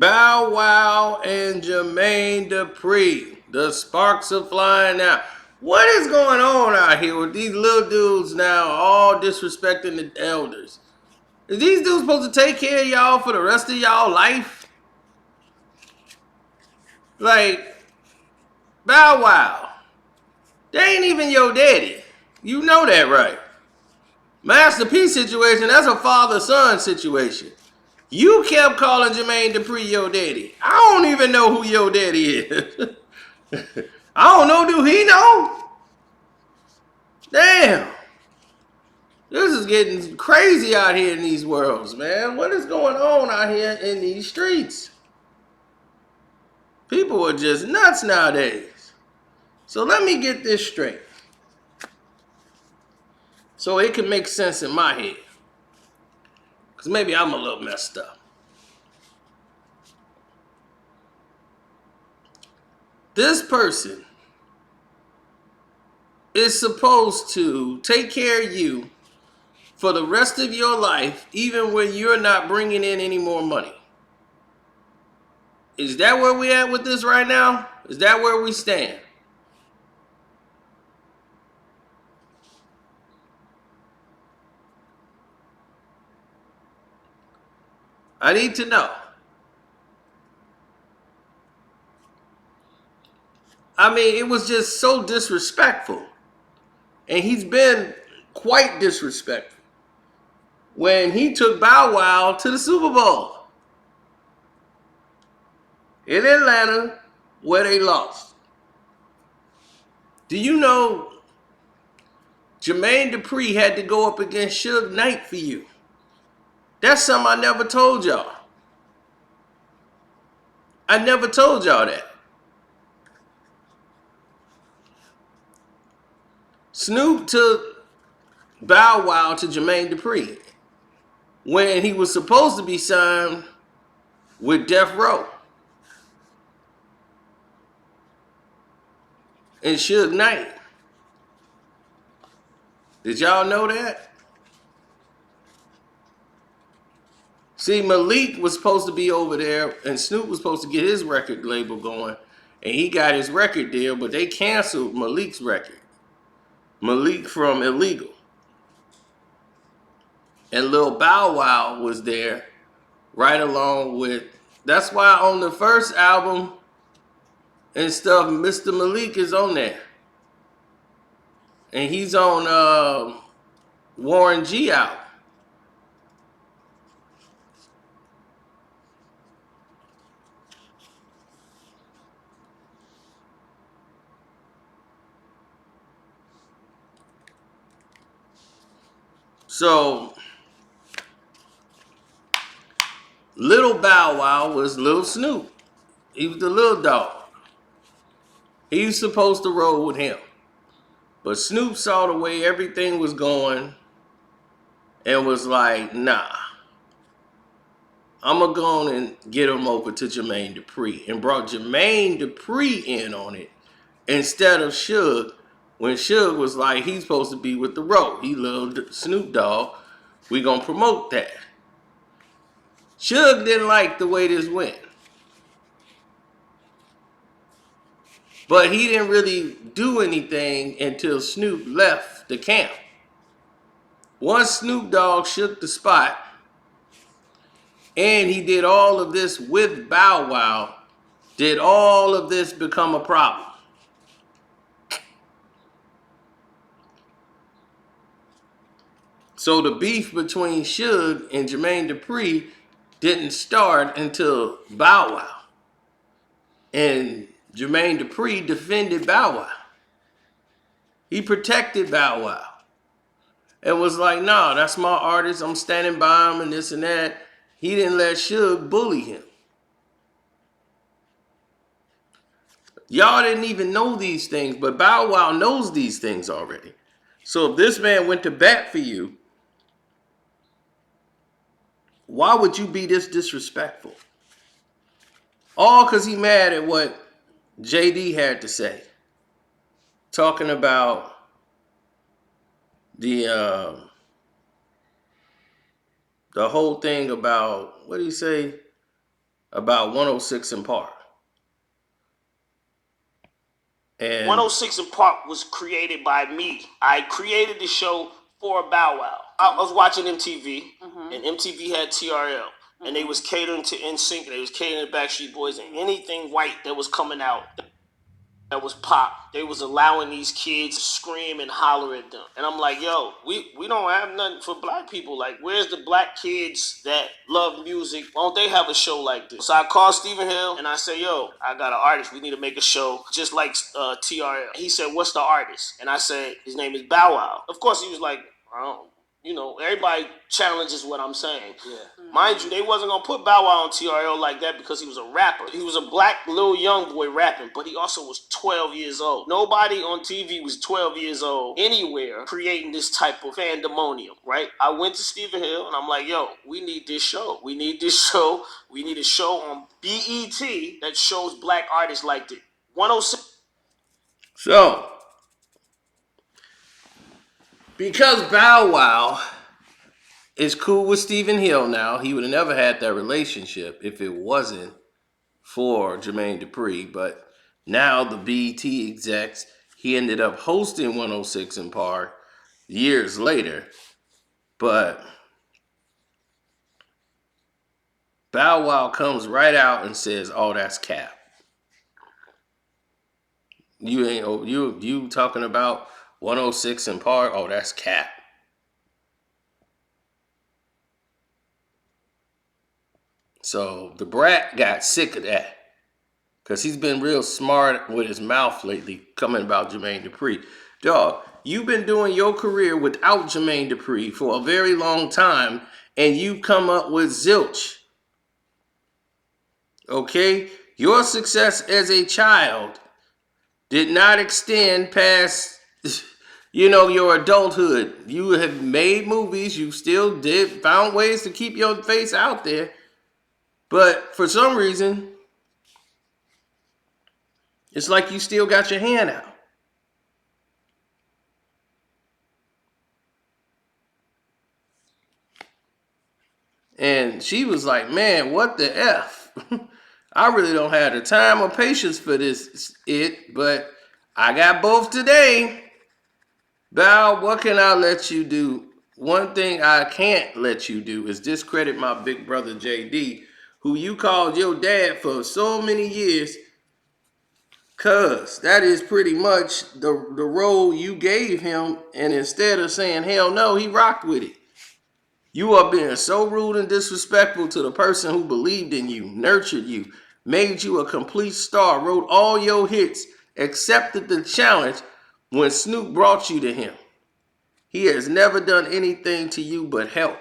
Bow Wow and Jermaine Dupri. The sparks are flying out. What is going on out here with these little dudes now all disrespecting the elders? Is these dudes supposed to take care of y'all for the rest of y'all life? Like, Bow Wow. They ain't even your daddy. You know that, right? Master P situation, that's a father-son situation. You kept calling Jermaine Dupri your daddy. I don't even know who your daddy is. I don't know. Do he know? Damn. This is getting crazy out here in these worlds, man. What is going on out here in these streets? People are just nuts nowadays. So let me get this straight, so it can make sense in my head. Because maybe I'm a little messed up. This person is supposed to take care of you for the rest of your life, even when you're not bringing in any more money. Is that where we at with this right now? Is that where we stand? I need to know. I mean, it was just so disrespectful. And he's been quite disrespectful when he took Bow Wow to the Super Bowl in Atlanta, where they lost. Do you know Jermaine Dupri had to go up against Suge Knight for you? That's something I never told y'all. I never told y'all that. Snoop took Bow Wow to Jermaine Dupri when he was supposed to be signed with Death Row and Suge Knight. Did y'all know that? See, Malik was supposed to be over there, and Snoop was supposed to get his record label going, and he got his record deal, but they canceled Malik's record. Malik from Illegal. And Lil Bow Wow was there right along with. That's why on the first album and stuff, Mr. Malik is on there. And he's on Warren G album. So, Little Bow Wow was Lil Snoop. He was the little dog. He was supposed to roll with him. But Snoop saw the way everything was going and was like, nah, I'm going to go on and get him over to Jermaine Dupri. And brought Jermaine Dupri in on it instead of Suge, when Suge was like, he's supposed to be with the Row. He loved Snoop Dogg. We going to promote that. Suge didn't like the way this went. But he didn't really do anything until Snoop left the camp. Once Snoop Dogg shook the spot, and he did all of this with Bow Wow, did all of this become a problem? So the beef between Suge and Jermaine Dupri didn't start until Bow Wow. And Jermaine Dupri defended Bow Wow. He protected Bow Wow. And was like, nah, that's my artist. I'm standing by him and this and that. He didn't let Suge bully him. Y'all didn't even know these things, but Bow Wow knows these things already. So if this man went to bat for you, why would you be this disrespectful? All because he mad at what JD had to say. Talking about the whole thing about, what did he say? about 106 in Park. And 106 in Park was created by me. I created the show for Bow Wow. I was watching MTV, and MTV had TRL, and they was catering to NSYNC, and they was catering to Backstreet Boys, and anything white that was coming out that was pop, they was allowing these kids to scream and holler at them. And I'm like, yo, we don't have nothing for black people. Like, where's the black kids that love music? Why don't they have a show like this? So I called Stephen Hill and I said, yo, I got an artist. We need to make a show just like TRL. He said, what's the artist? And I said, his name is Bow Wow. Of course, he was like, I don't. You know, everybody challenges what I'm saying. Yeah. Mind you, they wasn't gonna put Bow Wow on TRL like that because he was a rapper. He was a black little young boy rapping, but he also was 12 years old. Nobody on TV was 12 years old anywhere creating this type of pandemonium, right? I went to Stephen Hill and I'm like, yo, we need this show. We need this show. We need a show on BET that shows black artists like this. 106. so, because Bow Wow is cool with Stephen Hill now, he would have never had that relationship if it wasn't for Jermaine Dupri. But now the BET execs, he ended up hosting 106 in Park years later. But Bow Wow comes right out and says, "Oh, that's cap. You ain't you talking about 106 in Park? Oh, that's cap." So the Brat got sick of that because he's been real smart with his mouth lately, coming about Jermaine Dupri. Dog, you've been doing your career without Jermaine Dupri for a very long time, and you come up with zilch. Okay? Your success as a child did not extend past, your adulthood. You have made movies. You still found ways to keep your face out there. But for some reason, it's like you still got your hand out. And she was like, man, what the F? I really don't have the time or patience for this but I got both today. Val, what can I let you do? One thing I can't let you do is discredit my big brother JD, who you called your dad for so many years, cuz that is pretty much the role you gave him, and instead of saying hell no, he rocked with it. You are being so rude and disrespectful to the person who believed in you, nurtured you, made you a complete star, wrote all your hits, accepted the challenge when Snoop brought you to him. He has never done anything to you but help.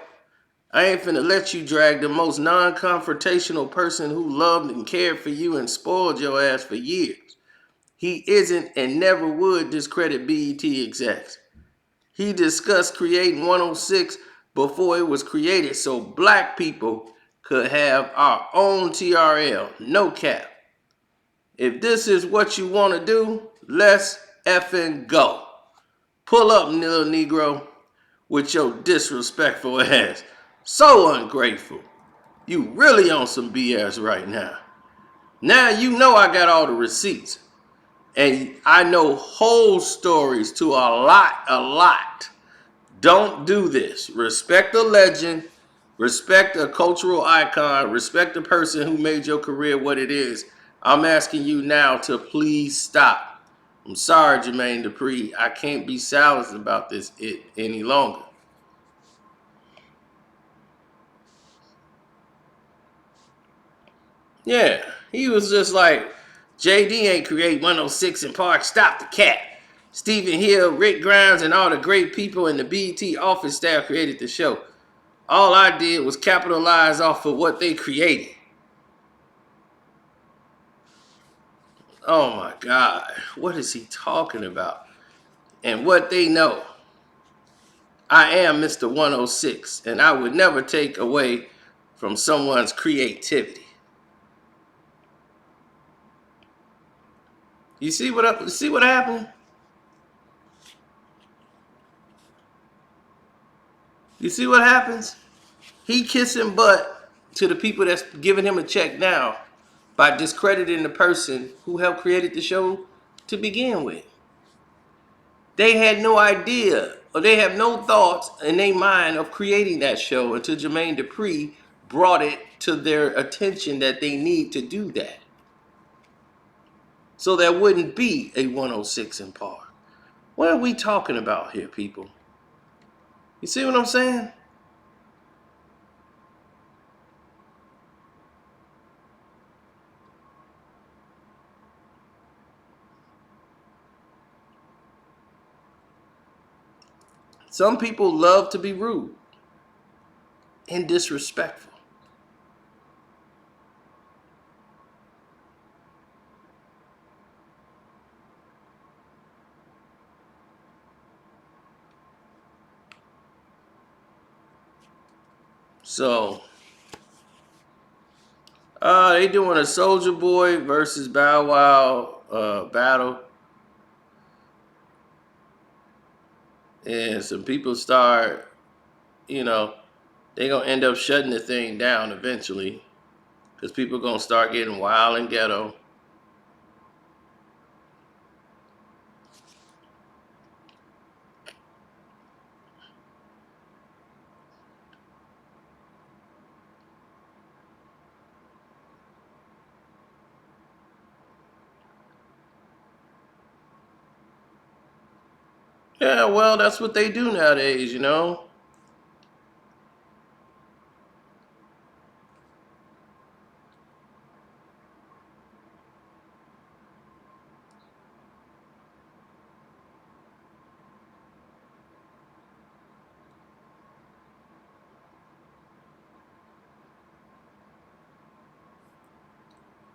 I ain't finna let you drag the most non-confrontational person who loved and cared for you and spoiled your ass for years. He isn't and never would discredit BET execs. He discussed creating 106 before it was created so black people could have our own TRL. No cap. If this is what you want to do, let's effing go. Pull up, little Negro, with your disrespectful ass. So ungrateful. You really on some BS right now. Now you know I got all the receipts. And I know whole stories to a lot. Don't do this. Respect the legend. Respect a cultural icon. Respect the person who made your career what it is. I'm asking you now to please stop. I'm sorry, Jermaine Dupri. I can't be silenced about this any longer. Yeah, he was just like, JD ain't create 106 in Park. Stop the cat. Stephen Hill, Rick Grimes, and all the great people in the BET office staff created the show. All I did was capitalize off of what they created. Oh my God, what is he talking about? And what they know. I am Mr. 106, and I would never take away from someone's creativity. You see what happened? You see what happens? He kissing butt to the people that's giving him a check now by discrediting the person who helped create the show to begin with. They had no idea, or they have no thoughts in their mind of creating that show until Jermaine Dupri brought it to their attention that they need to do that. So there wouldn't be a 106 in Park. What are we talking about here, people? You see what I'm saying? Some people love to be rude and disrespectful. So, they doing a Soulja Boy versus Bow Wow battle. And some people start, they going to end up shutting the thing down eventually. Because people going to start getting wild and ghetto. Yeah, well, that's what they do nowadays,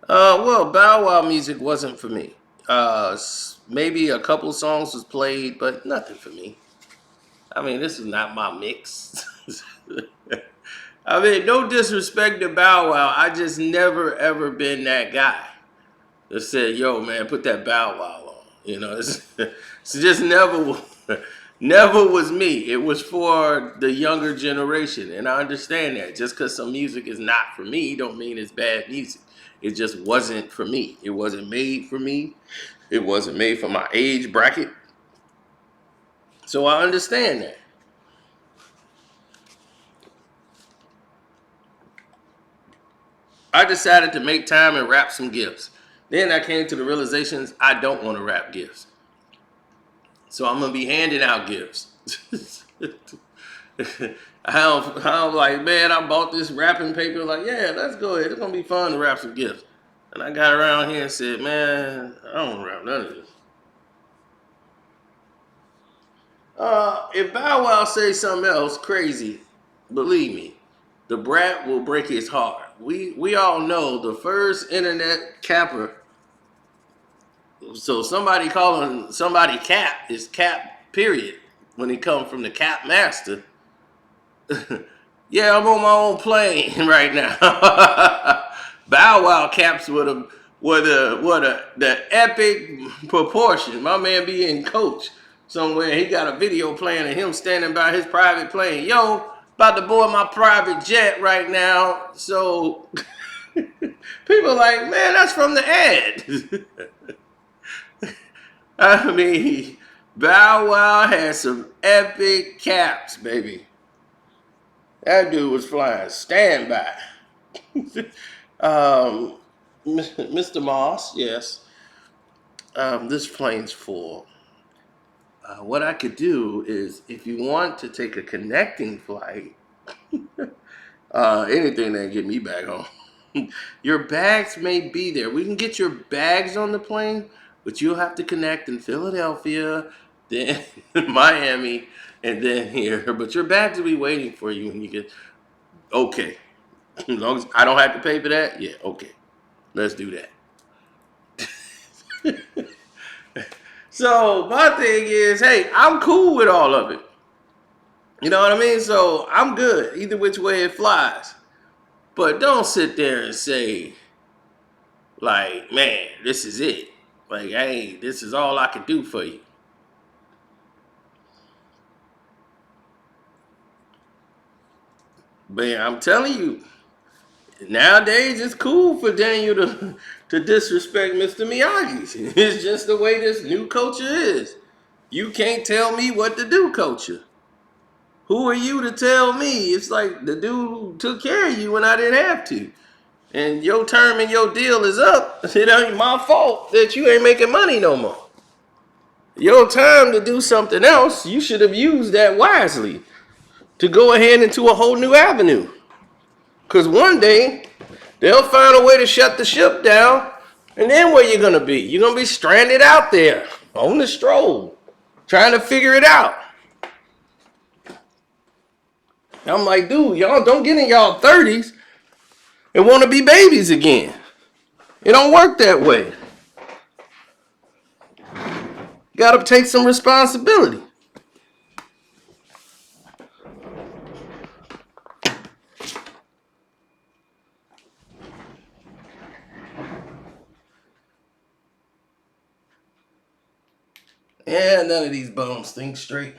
Well, Bow Wow music wasn't for me. Maybe a couple songs was played, but nothing for me. I mean, this is not my mix. I mean, no disrespect to Bow Wow. I just never ever been that guy that said, "Yo, man, put that Bow Wow on." It's just never was me. It was for the younger generation, and I understand that. Just because some music is not for me, don't mean it's bad music. It just wasn't for me. It wasn't made for me. It wasn't made for my age bracket. So I understand that. I decided to make time and rap some gifts. Then I came to the realizations I don't want to rap gifts. So I'm gonna be handing out gifts. I'm like, man, I bought this wrapping paper. Like, yeah, let's go ahead. It's gonna be fun to wrap some gifts. And I got around here and said, man, I don't want to wrap none of this. If Bow Wow says something else crazy, believe me, the Brat will break his heart. We all know the first internet capper. So somebody calling somebody Cap is Cap, period. When he come from the Cap Master. Yeah, I'm on my own plane right now. Bow Wow caps the epic proportion. My man be in coach somewhere. He got a video playing of him standing by his private plane. Yo, about to board my private jet right now. So people like, man, that's from the ad. I mean, Bow Wow had some epic caps, baby. That dude was flying standby. Mr. Moss, yes. This plane's full. What I could do is, if you want to take a connecting flight, anything that get me back home, your bags may be there. We can get your bags on the plane, but you'll have to connect in Philadelphia, then Miami, and then here. But your bags will be waiting for you when you get. Okay, as long as I don't have to pay for that, yeah, okay, let's do that. So my thing is, hey, I'm cool with all of it. You know what I mean? So I'm good either which way it flies. But don't sit there and say, like, man, this is it. Like, hey, this is all I can do for you. Man, I'm telling you, nowadays it's cool for Daniel to disrespect Mr. Miyagi. It's just the way this new culture is. You can't tell me what to do, culture. Who are you to tell me? It's like the dude who took care of you when I didn't have to. And your term and your deal is up. It ain't my fault that you ain't making money no more. Your time to do something else, you should have used that wisely to go ahead into a whole new avenue. Because one day, they'll find a way to shut the ship down, and then where you going to be? You're going to be stranded out there on the stroll, trying to figure it out. I'm like, dude, y'all don't get in y'all 30s and want to be babies again. It don't work that way. Got to take some responsibility. Yeah, none of these bums think straight.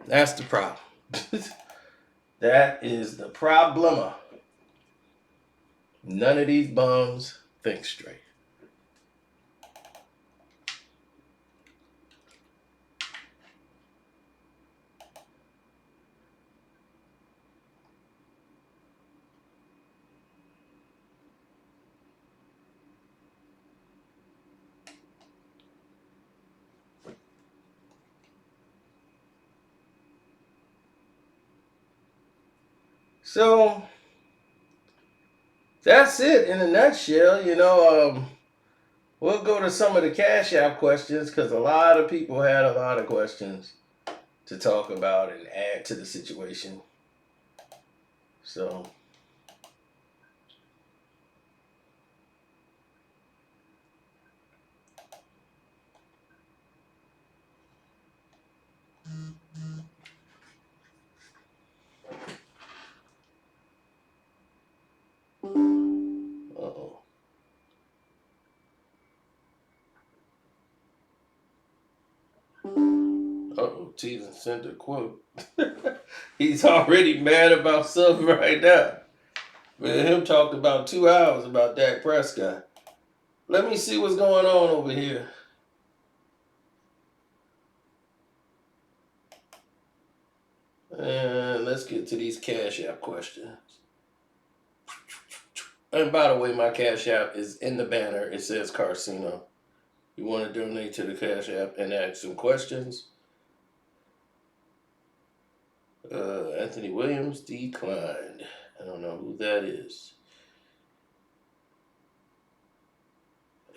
That's the problem. That is the problema. None of these bums think straight. So that's it in a nutshell. We'll go to some of the Cash App questions because a lot of people had a lot of questions to talk about and add to the situation. So uh-oh. Uh-oh, Teason sent a quote. He's already mad about something right now. Man, him talked about 2 hours about Dak Prescott. Let me see what's going on over here. And let's get to these Cash App questions. And by the way, my Cash App is in the banner. It says Carcino. You want to donate to the Cash App and ask some questions? Anthony Williams declined. I don't know who that is.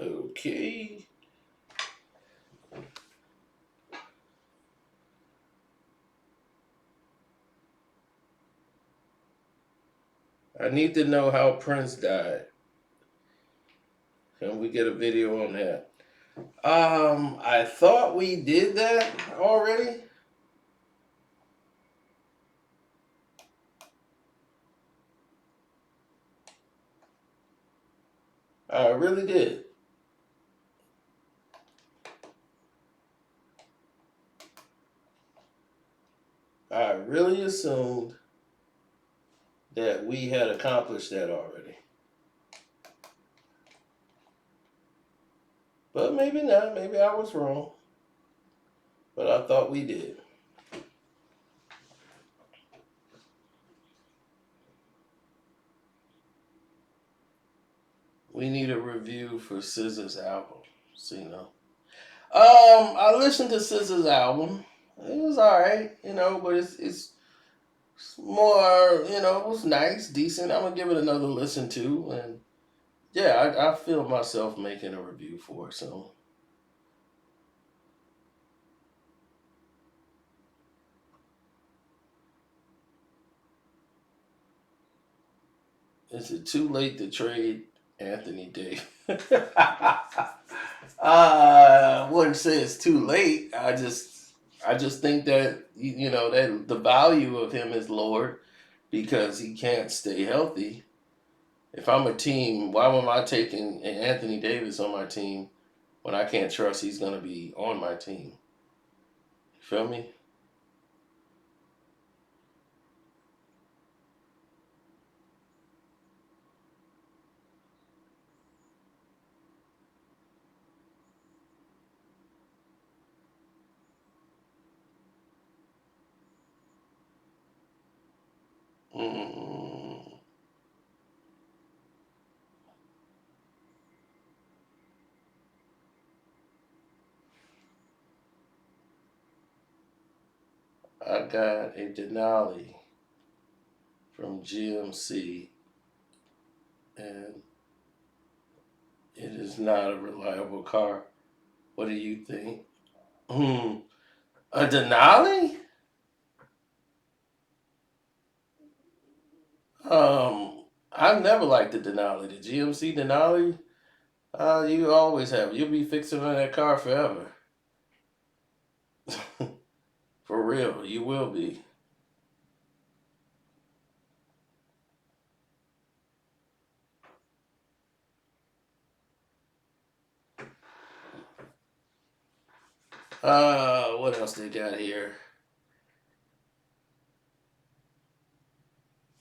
Okay. I need to know how Prince died. Can we get a video on that? I thought we did that already. I really did. I really assumed that we had accomplished that already. But maybe not. Maybe I was wrong. But I thought we did. We need a review for SZA's album. I listened to SZA's album. It was alright, but it's more, it was nice, decent. I'm gonna give it another listen to, and yeah, I feel myself making a review for it. So is it too late to trade Anthony Davis? I wouldn't say it's too late. I just think that that the value of him is lowered because he can't stay healthy. If I'm a team, why am I taking Anthony Davis on my team when I can't trust he's going to be on my team? You feel me? I got a Denali from GMC, and it is not a reliable car. What do you think? A Denali? I've never liked the Denali. The GMC Denali, you always have. You'll be fixing on that car forever. For real, you will be. What else they got here?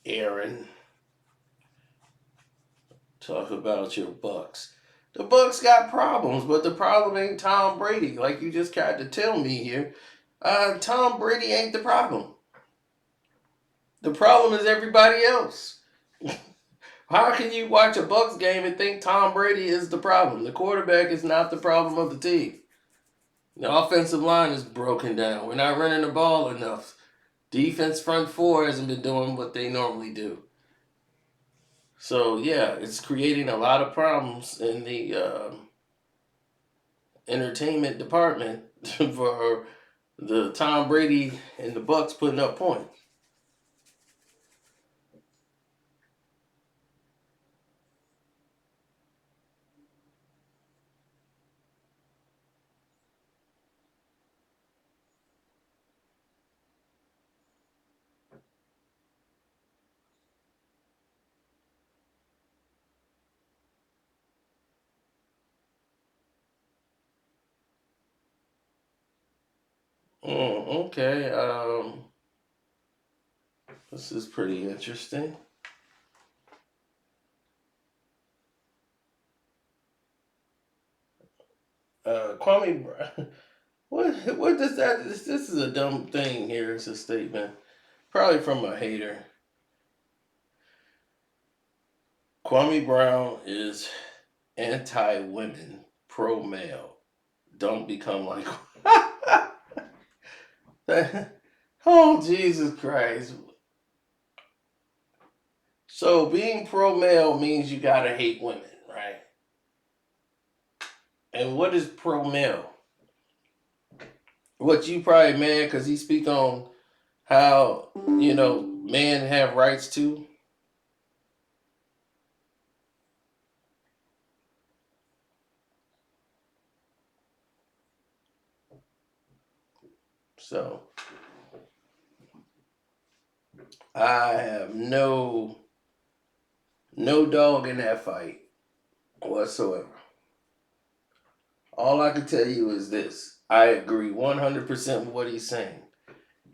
Aaron, talk about your Bucks. The Bucks got problems, but the problem ain't Tom Brady, like you just tried to tell me here. Tom Brady ain't the problem. The problem is everybody else. How can you watch a Bucks game and think Tom Brady is the problem? The quarterback is not the problem of the team. The offensive line is broken down. We're not running the ball enough. Defense front four hasn't been doing what they normally do. So yeah, it's creating a lot of problems in the entertainment department for the Tom Brady and the Bucks putting up points. Okay. This is pretty interesting. Kwame, what does that? This is a dumb thing here. It's a statement, probably from a hater. Kwame Brown is anti-women, pro-male. Don't become like. Oh Jesus Christ! So being pro-male means you gotta hate women, right? And what is pro-male? What, you probably mad because he speak on how men have rights too. So I have no dog in that fight whatsoever. All I can tell you is this: I agree 100% with what he's saying.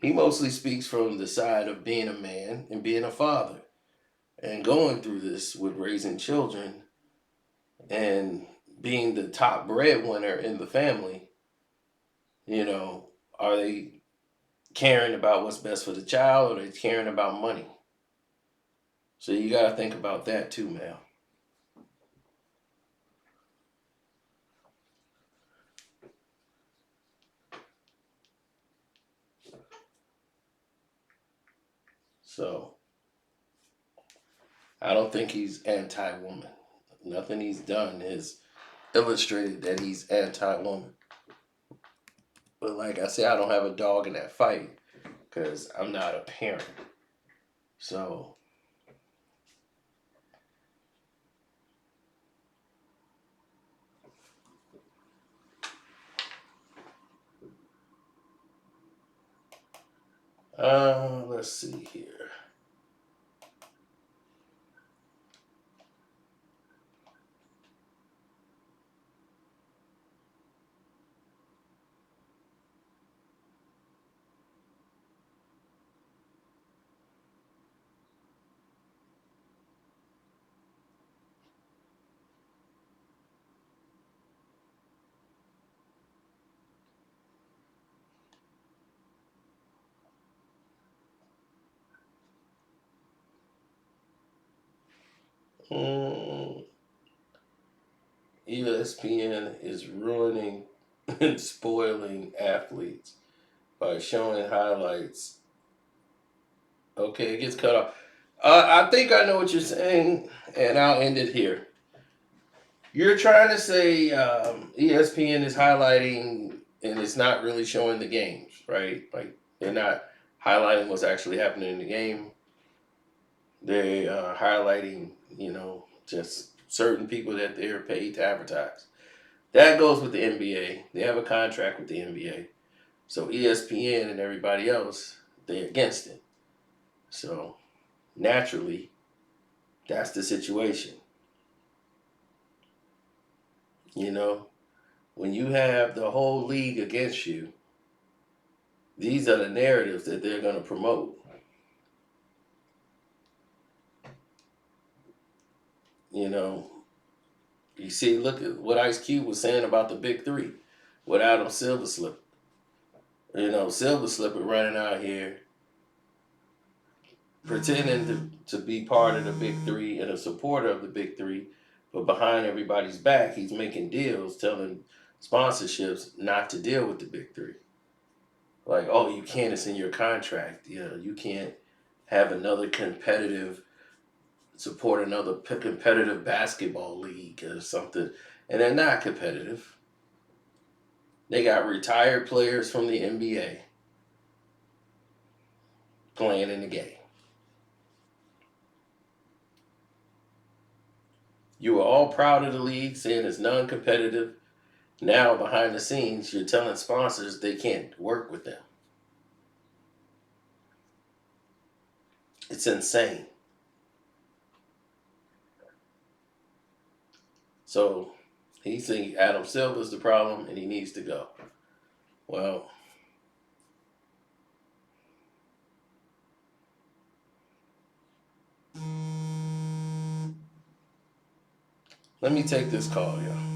He mostly speaks from the side of being a man and being a father and going through this with raising children and being the top breadwinner in the family. You know, are they caring about what's best for the child, or are they caring about money? So you got to think about that too, man. So I don't think he's anti-woman. Nothing he's done has illustrated that he's anti-woman. But like I said, I don't have a dog in that fight because I'm not a parent. So let's see here. ESPN is ruining and spoiling athletes by showing highlights. Okay, it gets cut off. I think I know what you're saying, and I'll end it here. You're trying to say ESPN is highlighting and it's not really showing the games, right? Like they're not highlighting what's actually happening in the game. They are highlighting, just certain people that they're paid to advertise. That goes with the NBA. They have a contract with the NBA. So ESPN and everybody else, they're against it. So naturally, that's the situation. You know, when you have the whole league against you, these are the narratives that they're going to promote. You know, you see, look at what Ice Cube was saying about the big three with Adam Silver Slipper. Silver Slipper running out here pretending to be part of the big three and a supporter of the big three, but behind everybody's back, he's making deals telling sponsorships not to deal with the big three. Like, oh, you can't, it's in your contract. You can't have another support another competitive basketball league or something. And they're not competitive. They got retired players from the NBA playing in the game. You were all proud of the league, saying it's non-competitive. Now, behind the scenes, you're telling sponsors they can't work with them. It's insane. So, he thinks Adam Silver's the problem and he needs to go. Well, let me take this call, y'all.